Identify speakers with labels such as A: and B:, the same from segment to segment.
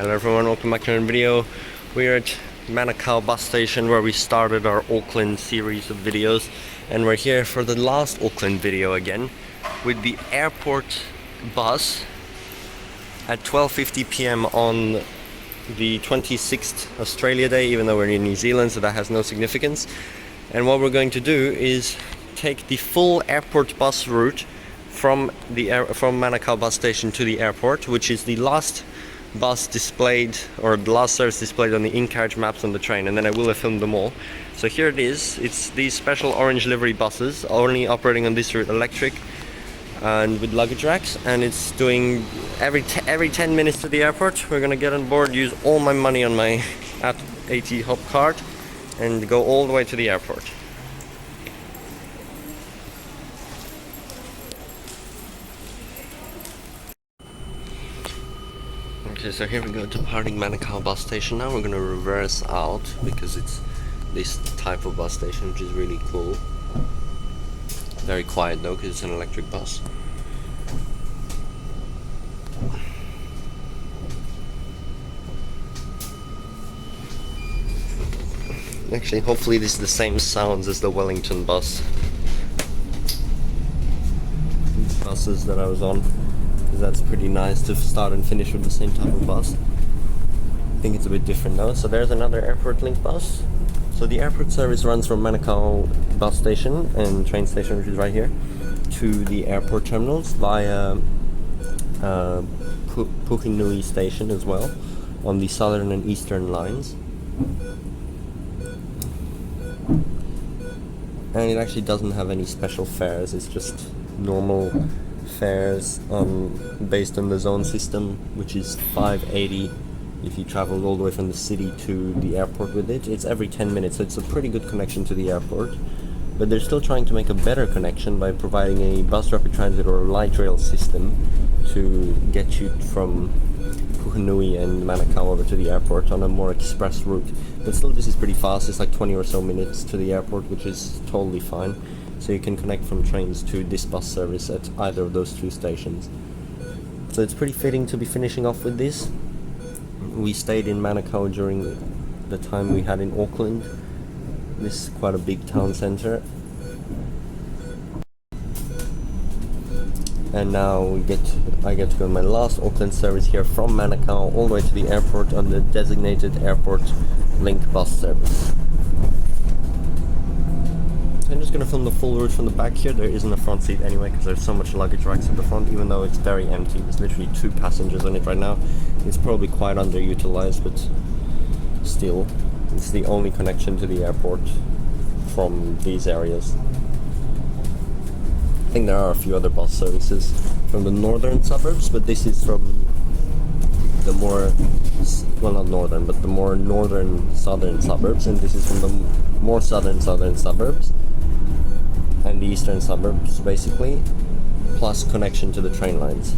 A: Hello everyone, welcome back to another video. We're at Manukau Bus Station where we started our Auckland series of videos, and we're here for the last Auckland video again with the airport bus at 12:50 p.m. on the 26th Australia Day, even though we're in New Zealand, so that has no significance. And what we're going to do is take the full airport bus route from Manukau Bus Station to the airport, which is the last bus displayed, or the last service displayed on the in-carriage maps on the train, and then I will have filmed them all. So here it is. It's these special orange livery buses, only operating on this route, electric and with luggage racks, and it's doing every 10 minutes to the airport. We're gonna get on board, use all my money on my AT Hop card, and go all the way to the airport. Okay, so here we go, departing Manukau Bus Station now. We're gonna reverse out because it's this type of bus station, which is really cool. Very quiet though, because it's an electric bus. Actually, hopefully this is the same sounds as the Wellington bus buses that I was on. That's pretty nice to start and finish with the same type of bus. I think it's a bit different though. So there's another airport link bus. So the airport service runs from Manukau Bus Station and train station, which is right here, to the airport terminals via Puhinui Station as well, on the southern and eastern lines. And it actually doesn't have any special fares, it's just normal fares based on the zone system, which is $5.80 if you travel all the way from the city to the airport with it. It's every 10 minutes, so it's a pretty good connection to the airport. But they're still trying to make a better connection by providing a bus rapid transit or light rail system to get you from Puhinui and Manukau over to the airport on a more express route. But still, this is pretty fast. It's like 20 or so minutes to the airport, which is totally fine. So you can connect from trains to this bus service at either of those two stations. So it's pretty fitting to be finishing off with this. We stayed in Manukau during the time we had in Auckland. This is quite a big town centre. And now I get to go on my last Auckland service here from Manukau all the way to the airport on the designated airport link bus service. I'm just going to film the full route from the back here. There isn't a front seat anyway because there's so much luggage racks at the front, even though it's very empty. There's literally 2 passengers on it right now. It's probably quite underutilized, but still, it's the only connection to the airport from these areas. I think there are a few other bus services from the northern suburbs, but this is from the more, well, not northern, but the more northern southern suburbs, and this is from the more southern suburbs and the eastern suburbs, basically, plus connection to the train lines.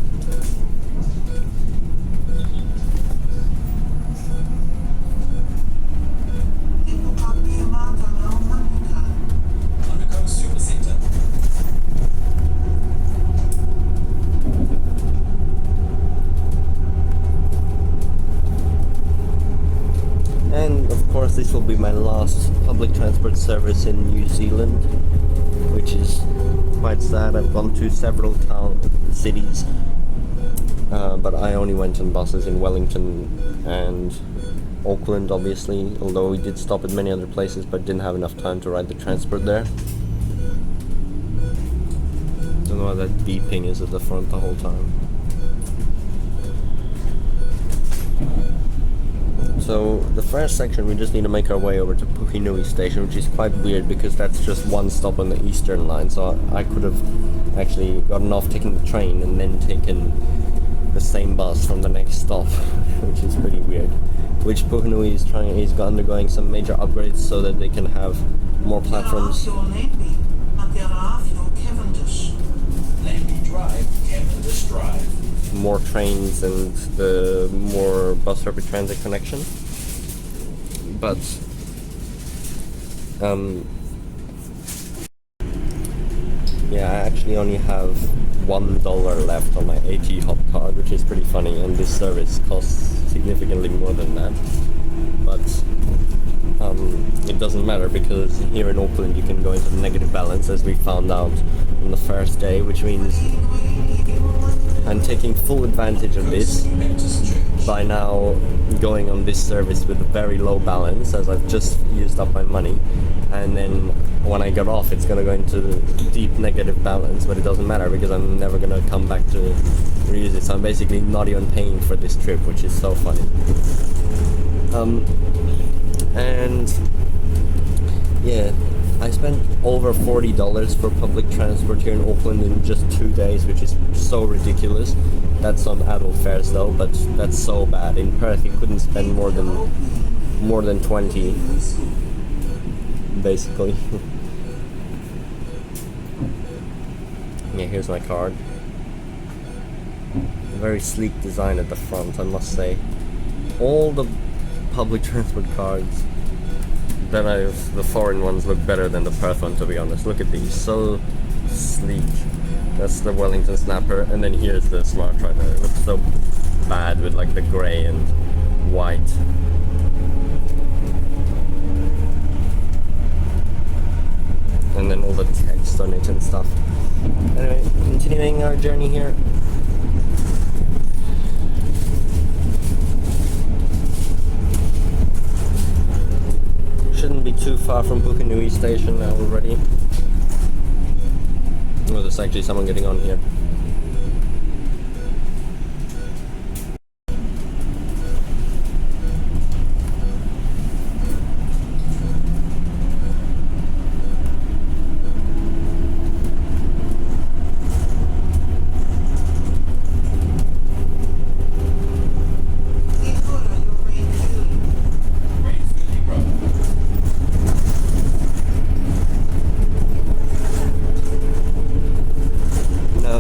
A: And of course, this will be my last public transport service in New Zealand, which is quite sad. I've gone to several cities, but I only went on buses in Wellington and Auckland, obviously, although we did stop at many other places but didn't have enough time to ride the transport there. Don't know why that beeping is at the front the whole time. So the first section, we just need to make our way over to Puhinui Station, which is quite weird because that's just one stop on the eastern line. So I could have actually gotten off taking the train and then taken the same bus from the next stop, which is pretty weird. Which Puhinui is undergoing some major upgrades so that they can have more platforms. More trains and the more bus rapid transit connection, but yeah, I actually only have $1 left on my AT Hop card, which is pretty funny, and this service costs significantly more than that. But it doesn't matter, because here in Auckland you can go into negative balance, as we found out on the first day, which means I'm taking full advantage of this by now going on this service with a very low balance, as I've just used up my money, and then when I get off it's gonna go into deep negative balance, but it doesn't matter because I'm never gonna come back to reuse it. So I'm basically not even paying for this trip, which is so funny. And yeah, I spent over $40 for public transport here in Auckland in just 2 days, which is so ridiculous. That's on adult fares though, but that's so bad. In Perth you couldn't spend more than 20 basically. Yeah, here's my card. Very sleek design at the front, I must say. All the public transport cards that the foreign ones look better than the Perth one, to be honest. Look at these, so sleek. That's the Wellington Snapper, and then here's the Smart Rider. It looks so bad with like the grey and white. And then all the text on it and stuff. Anyway, continuing our journey here. Shouldn't be too far from Puhinui Station now already. Oh, there's actually someone getting on here.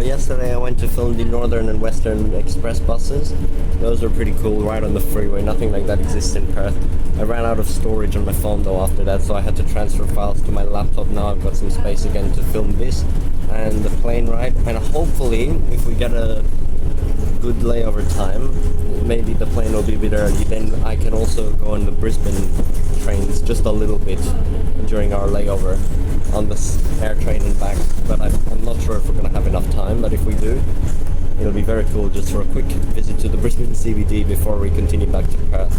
A: Yesterday I went to film the Northern and Western Express buses. Those were pretty cool, right on the freeway. Nothing like that exists in Perth. I ran out of storage on my phone though after that, so I had to transfer files to my laptop. Now I've got some space again to film this and the plane ride, and hopefully if we get a good layover time, maybe the plane will be a bit early, then I can also go on the Brisbane trains just a little bit during our layover on the air train and back, but I'm not sure if we're going to have enough time, but if we do, it'll be very cool just for a quick visit to the Brisbane CBD before we continue back to Perth.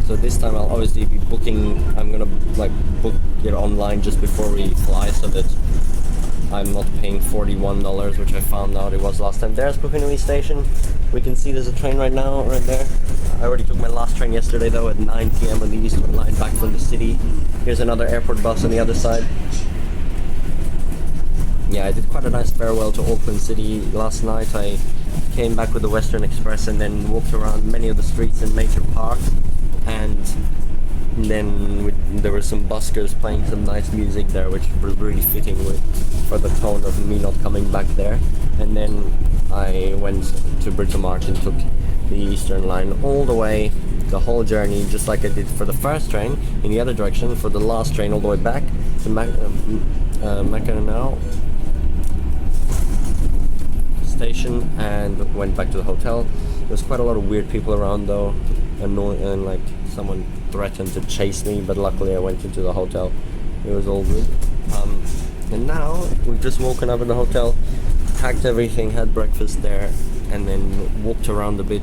A: So this time I'll obviously be booking, I'm going to like book it online just before we fly, so that I'm not paying $41, which I found out it was last time. There's Puhinui Station. We can see there's a train right now, right there. I already took my last train yesterday though at 9 PM on the Eastern Line back from the city. Here's another airport bus on the other side. Yeah, I did quite a nice farewell to Auckland City last night. I came back with the Western Express and then walked around many of the streets and major parks. And then there were some buskers playing some nice music there, which was really fitting for the tone of me not coming back there. And then I went to Britomart and took the Eastern Line all the way, the whole journey, just like I did for the first train in the other direction, for the last train all the way back to Manukau Station, and went back to the hotel. There was quite a lot of weird people around though, and like someone threatened to chase me, but luckily I went into the hotel. It was all good. And now we've just woken up in the hotel, packed everything, had breakfast there, and then walked around a bit.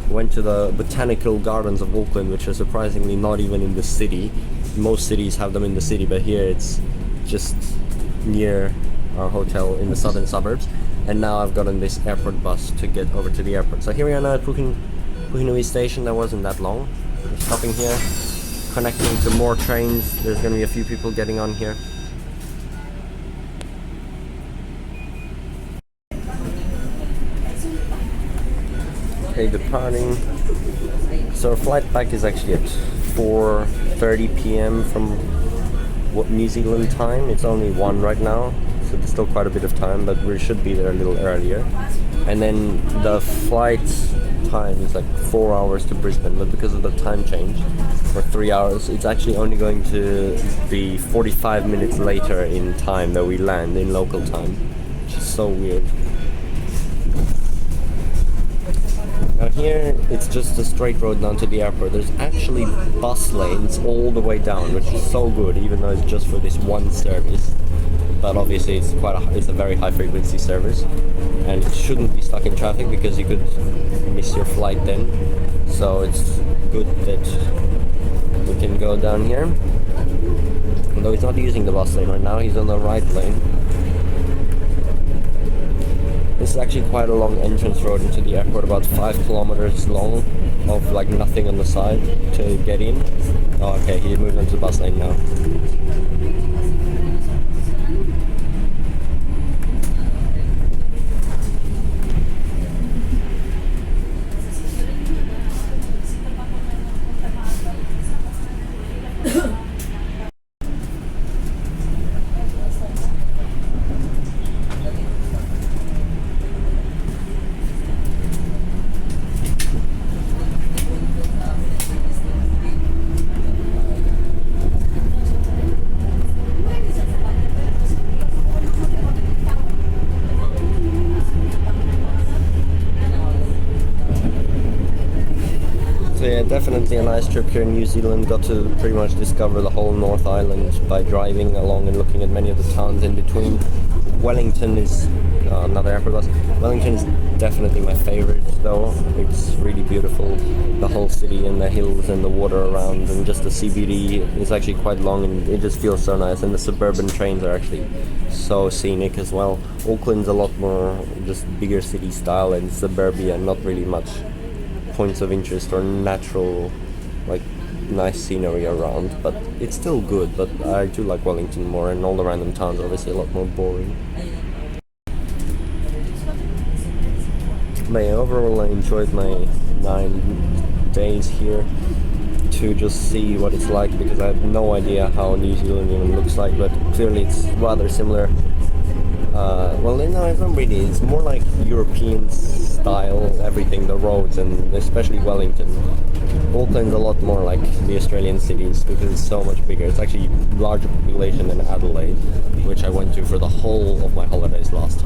A: Went to the botanical gardens of Auckland, which are surprisingly not even in the city. Most cities have them in the city, but here it's just near our hotel in the southern suburbs. And now I've gotten this airport bus to get over to the airport. So here we are now at Puhinui Station. That wasn't that long. We're stopping here, connecting to more trains. There's going to be a few people getting on here. Okay, departing. So our flight back is actually at 4:30 PM from New Zealand time. It's only 1 right now, so there's still quite a bit of time, but we should be there a little earlier. And then the flight time is like 4 hours to Brisbane, but because of the time change, for 3 hours, it's actually only going to be 45 minutes later in time that we land in local time, which is so weird. Now here, it's just a straight road down to the airport. There's actually bus lanes all the way down, which is so good, even though it's just for this one service. But obviously it's a very high frequency service, and it shouldn't be stuck in traffic because you could miss your flight then. So it's good that we can go down here. Although he's not using the bus lane right now, he's on the right lane. This is actually quite a long entrance road into the airport, about 5 kilometers long, of like nothing on the side to get in. Oh, okay, he moved onto the bus lane now. Yeah, definitely a nice trip here in New Zealand. Got to pretty much discover the whole North Island by driving along and looking at many of the towns in between. Wellington is another airport bus. Wellington is definitely my favorite though. It's really beautiful. The whole city and the hills and the water around, and just the CBD is actually quite long and it just feels so nice. And the suburban trains are actually so scenic as well. Auckland's a lot more just bigger city style and suburbia, not really much points of interest or natural, like, nice scenery around, but it's still good. But I do like Wellington more, and all the random towns are obviously a lot more boring. But yeah, overall I enjoyed my 9 days here to just see what it's like, because I have no idea how New Zealand even looks like, but clearly it's rather similar. Well, no, it's not really. It's more like European style, everything, the roads, and especially Wellington. Auckland's a lot more like the Australian cities because it's so much bigger. It's actually larger population than Adelaide, which I went to for the whole of my holidays last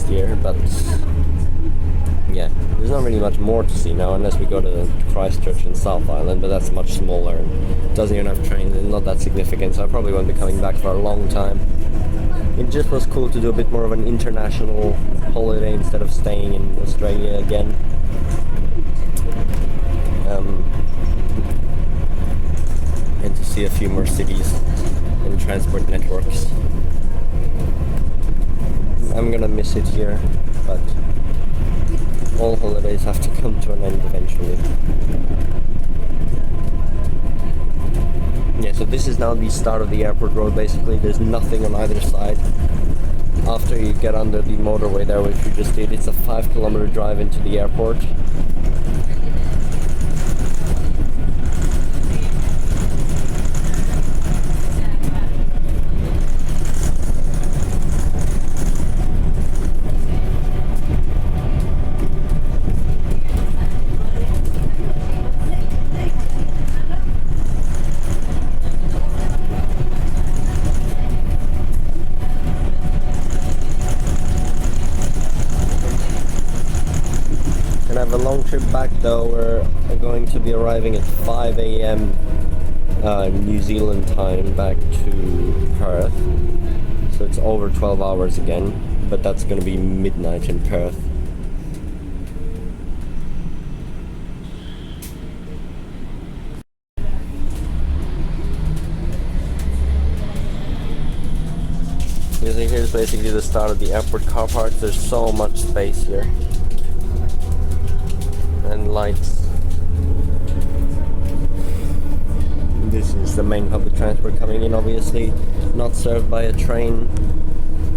A: year. But yeah, there's not really much more to see now, unless we go to Christchurch and South Island, but that's much smaller and doesn't even have trains and not that significant, so I probably won't be coming back for a long time. It just was cool to do a bit more of an international holiday instead of staying in Australia again. And to see a few more cities and transport networks. I'm gonna miss it here, but all holidays have to come to an end eventually. Yeah, so this is now the start of the airport road basically. There's nothing on either side. After you get under the motorway there, which we just did, it's a 5 kilometer drive into the airport. A long trip back though. We're going to be arriving at 5 a.m. New Zealand time back to Perth, so it's over 12 hours again, but that's going to be midnight in Perth. Here's basically the start of the airport car park. There's so much space here. And lights. This is the main public transport coming in, obviously not served by a train.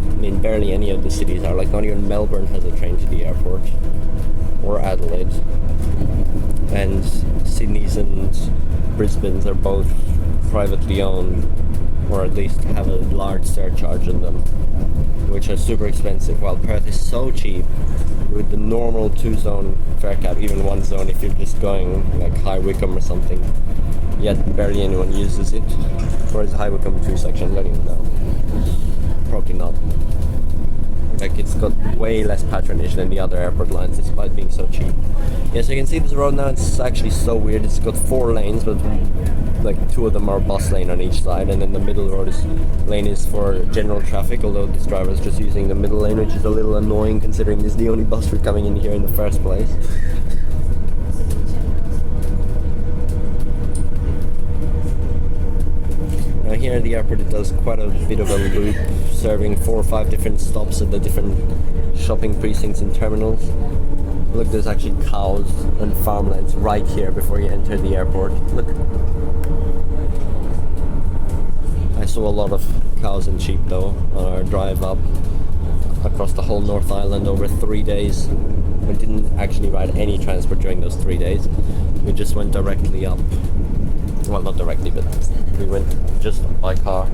A: I mean, barely any of the cities are, like not even Melbourne has a train to the airport, or Adelaide, and Sydney's and Brisbane's are both privately owned or at least have a large surcharge in them, which are super expensive, while Perth is so cheap with the normal 2-zone fare cap, even 1 zone if you're just going like High Wycombe or something, yet barely anyone uses it. Whereas High Wycombe 2 section, I don't even know. Probably not. Like, it's got way less patronage than the other airport lines despite being so cheap. Yes, you can see this road now, it's actually so weird. It's got 4 lanes, but like 2 of them are bus lane on each side, and then the middle lane is for general traffic, although this driver is just using the middle lane, which is a little annoying considering this is the only bus route coming in here in the first place. Now here at the airport it does quite a bit of a loop, serving 4 or 5 different stops at the different shopping precincts and terminals. Look, there's actually cows and farmlands right here before you enter the airport. Look. I saw a lot of cows and sheep though on our drive up across the whole North Island over 3 days. We didn't actually ride any transport during those 3 days. We just went directly up. Well, not directly, but we went just by car.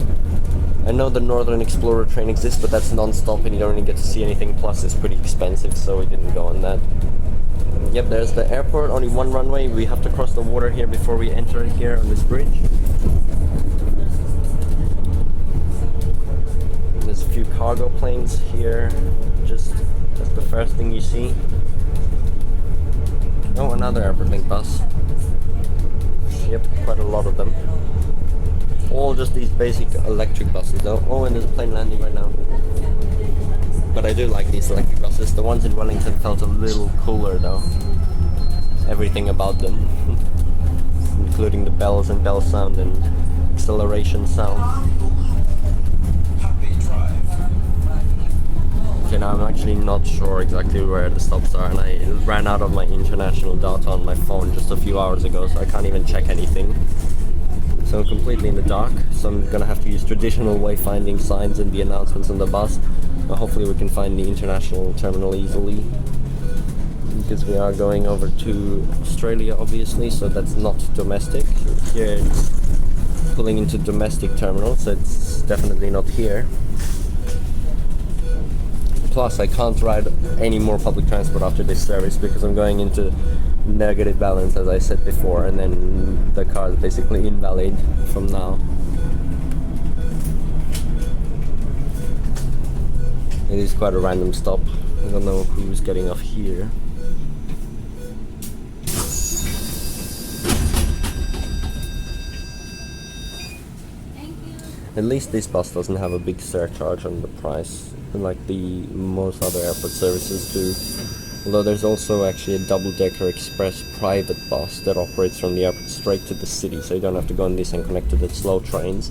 A: I know the Northern Explorer train exists, but that's non-stop and you don't really get to see anything, plus it's pretty expensive, so we didn't go on that. Yep, there's the airport, only 1 runway. We have to cross the water here before we enter here on this bridge. There's a few cargo planes here, just that's the first thing you see. Oh, another airport link bus. Yep, quite a lot of them. All just these basic electric buses though. Oh, and there's a plane landing right now. But I do like these electric buses. The ones in Wellington felt a little cooler though. Everything about them. Including the bells and bell sound and acceleration sound. Okay, now I'm actually not sure exactly where the stops are, and I ran out of my international data on my phone just a few hours ago, so I can't even check anything. So I'm completely in the dark, so I'm gonna have to use traditional wayfinding signs and the announcements on the bus. But hopefully we can find the international terminal easily, because we are going over to Australia obviously, so that's not domestic. Here it's pulling into domestic terminal, so it's definitely not here. Plus I can't ride any more public transport after this service because I'm going into negative balance, as I said before, and then the car is basically invalid from now. It is quite a random stop. I don't know who's getting off here. At least this bus doesn't have a big surcharge on the price, like the most other airport services do. Although there's also actually a double-decker express private bus that operates from the airport straight to the city, so you don't have to go on this and connect to the slow trains.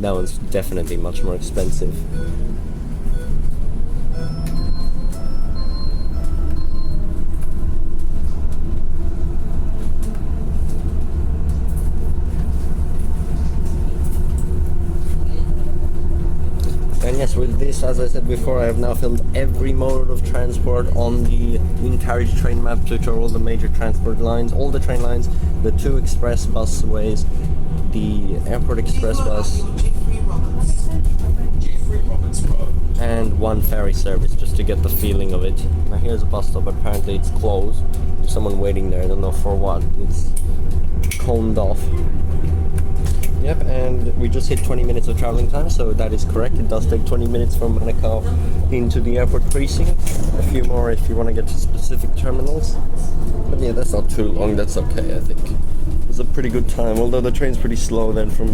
A: That one's definitely much more expensive. And yes, with this, as I said before, I have now filmed every mode of transport on the in-carriage train map to show all the major transport lines, all the train lines, the 2 express busways, the airport express bus, and 1 ferry service, just to get the feeling of it. Now here's a bus stop, apparently it's closed. There's someone waiting there, I don't know for what. It's coned off. Yep, and we just hit 20 minutes of traveling time, so that is correct. It does take 20 minutes from Manukau into the airport precinct. A few more if you want to get to specific terminals. But yeah, that's not too long, that's okay, I think. It's a pretty good time, although the train's pretty slow then from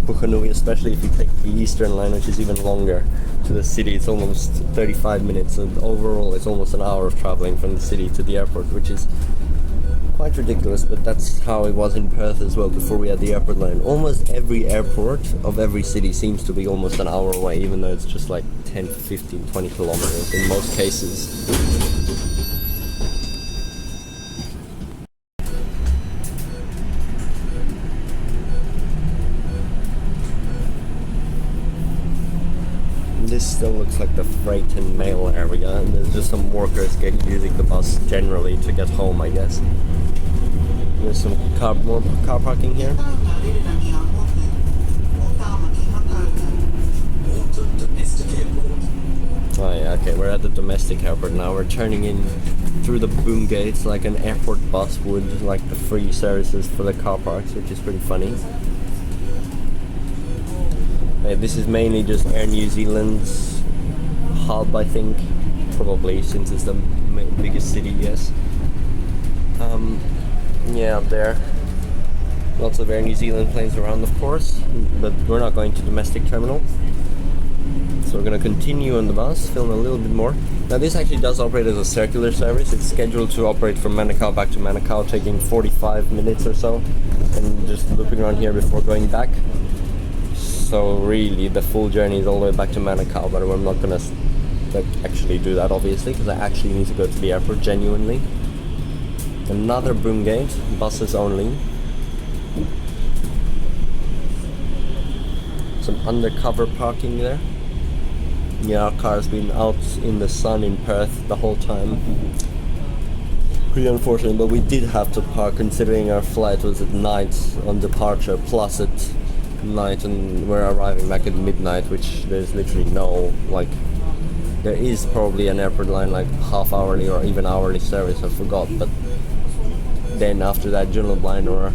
A: Puhinui, especially if you take the eastern line, which is even longer, to the city. It's almost 35 minutes, and overall it's almost an hour of traveling from the city to the airport, which is quite ridiculous, but that's how it was in Perth as well before we had the airport line. Almost every airport of every city seems to be almost an hour away, even though it's just like 10, 15, 20 kilometers in most cases. This still looks like the freight and mail area, and there's just some workers using the bus generally to get home, I guess. There's some more car parking here. Oh yeah, okay, we're at the domestic airport now. We're turning in through the boom gates like an airport bus would, like the free services for the car parks, which is pretty funny. This is mainly just Air New Zealand's hub, I think, probably, since it's the biggest city, yes. Yeah, up there. Lots of Air New Zealand planes around, of course, but we're not going to domestic terminal. So we're going to continue on the bus, film a little bit more. Now this actually does operate as a circular service. It's scheduled to operate from Manukau back to Manukau, taking 45 minutes or so, and just looping around here before going back. So really the full journey is all the way back to Manukau, but I'm not going to actually do that, obviously, because I actually need to go to the airport genuinely. Another boom gate, buses only. Some undercover parking there. Yeah, our car's been out in the sun in Perth the whole time. Pretty unfortunate, but we did have to park considering our flight was at night on departure, plus at night, and we're arriving back at midnight, which there's literally no, like, there is probably an airport line like half hourly or even hourly service, I forgot, but then after that, general blind or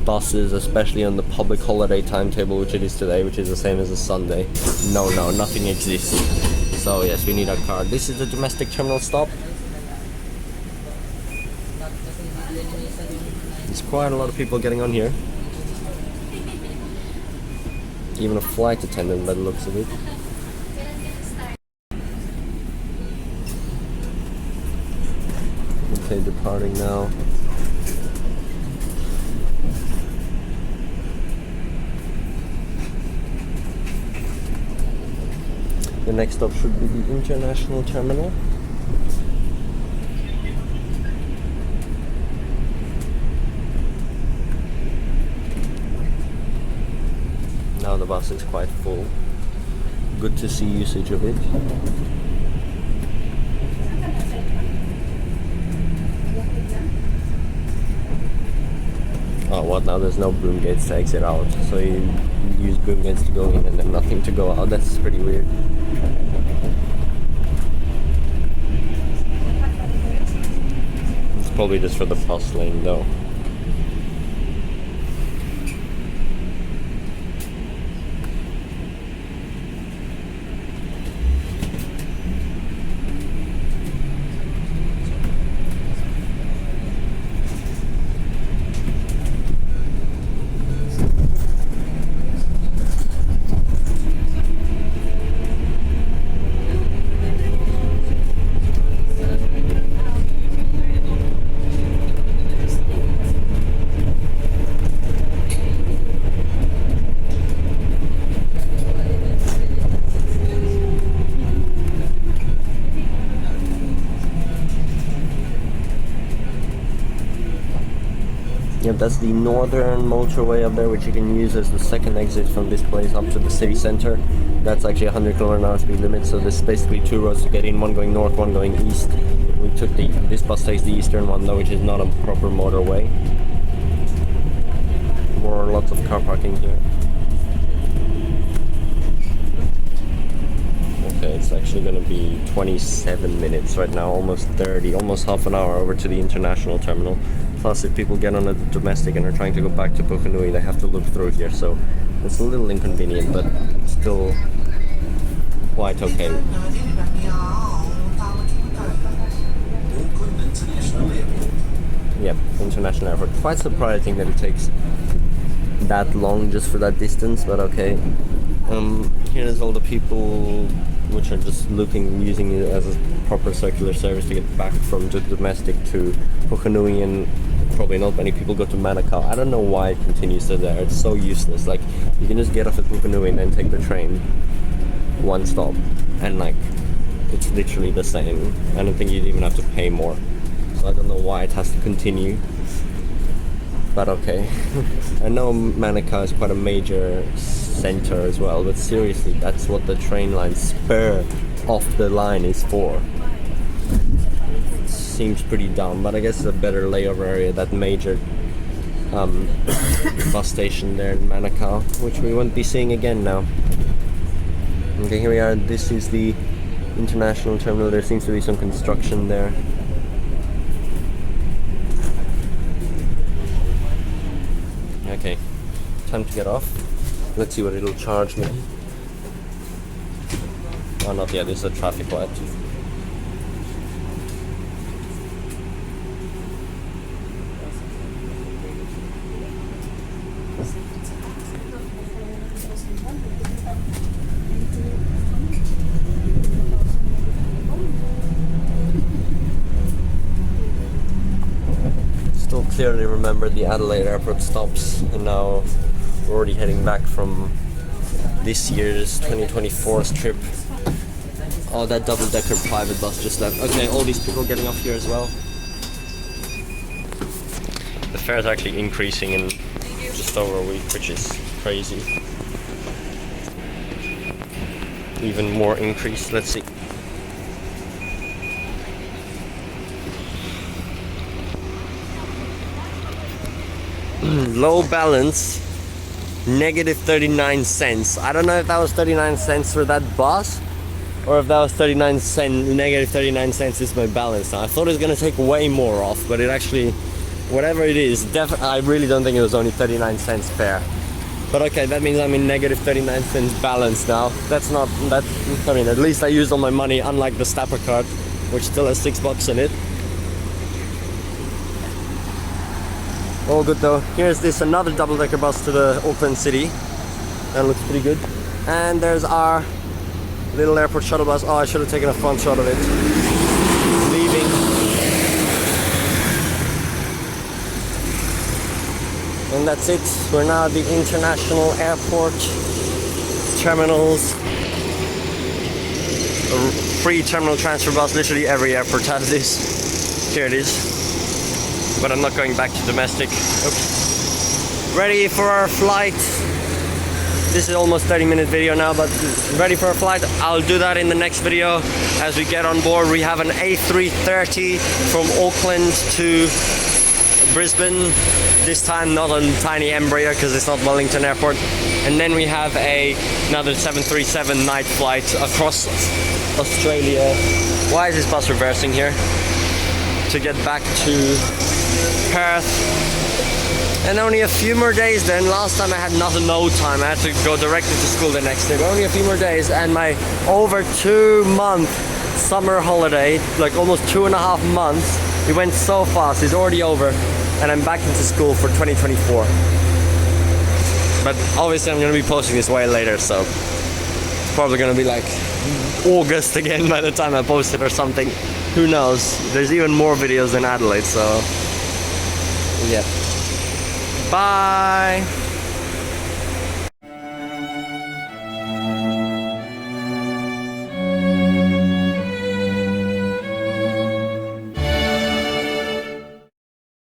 A: buses, especially on the public holiday timetable, which it is today, which is the same as a Sunday, no, nothing exists. So yes, we need our car. This is the domestic terminal stop. There's quite a lot of people getting on here. Even a flight attendant by the looks of it. Okay, departing now. The next stop should be the international terminal. Now the bus is quite full. Good to see usage of it. Oh, what now? There's no boom gates to exit out, so you use boom gates to go in and then nothing to go out. That's pretty weird. It's probably just for the bus lane though. Yep, that's the northern motorway up there, which you can use as the second exit from this place up to the city center. That's actually 100 km/h speed limit, so there's basically two roads to get in, one going north, one going east. We took this bus takes the eastern one though, which is not a proper motorway. Lots of car parking here. Okay, it's actually going to be 27 minutes right now, almost 30, almost half an hour over to the international terminal. Plus, if people get on a domestic and are trying to go back to Puhinui, they have to look through here, so it's a little inconvenient, but still quite okay. Yep, international airport. Quite surprising that it takes that long just for that distance, but okay. Here's all the people which are just using it as a proper circular service to get back from the domestic to Puhinui, and probably not many people go to Manukau. I don't know why it continues to there. It's so useless. Like, you can just get off at Puhinui and then take the train one stop, and like, it's literally the same. I don't think you'd even have to pay more. So I don't know why it has to continue. But okay. I know Manukau is quite a major center as well, but seriously, that's what the train line spur off the line is for. Seems pretty dumb, but I guess it's a better layover area, that major bus station there in Manukau, which we won't be seeing again now. Okay, here we are. This is the International terminal. There seems to be some construction there. Okay, time to get off. Let's see what it'll charge me. Oh, not yet, it's a traffic light. Still clearly remember the Adelaide airport stops, and now we're already heading back from this year's 2024 trip. Oh, that double-decker private bus just left. Okay, all these people getting off here as well. The fare is actually increasing in just over a week, which is crazy. Even more increase, let's see. Low balance, negative 39 cents. I don't know if that was 39 cents for that bus, or if that was 39 cents, negative 39 cents is my balance now. I thought it was gonna take way more off, but it actually, whatever it is, I really don't think it was only 39 cents fare. But okay, that means I'm in negative 39 cents balance now. That's not, that, I mean, at least I used all my money, unlike the Stapper card, which still has $6 in it. All good though. Here's this another double-decker bus to the Auckland city. That looks pretty good. And there's our little airport shuttle bus. Oh, I should have taken a front shot of it. Leaving. And that's it. We're now at the international airport terminals. A free terminal transfer bus. Literally every airport has this. Here it is. But I'm not going back to domestic. Oops. Ready for our flight. This is almost 30-minute video now, but ready for our flight. I'll do that in the next video as we get on board. We have an A330 from Auckland to Brisbane. This time not on tiny Embraer because it's not Wellington Airport. And then we have another 737 night flight across Australia. Why is this bus reversing here? To get back to Perth. And only a few more days then. Last time I had no time. I had to go directly to school the next day. But only a few more days and my over 2-month summer holiday, like almost 2.5 months, it went so fast. It's already over and I'm back into school for 2024. But obviously I'm going to be posting this way later, so it's probably going to be like August again by the time I post it or something. Who knows? There's even more videos in Adelaide, so yeah. Bye!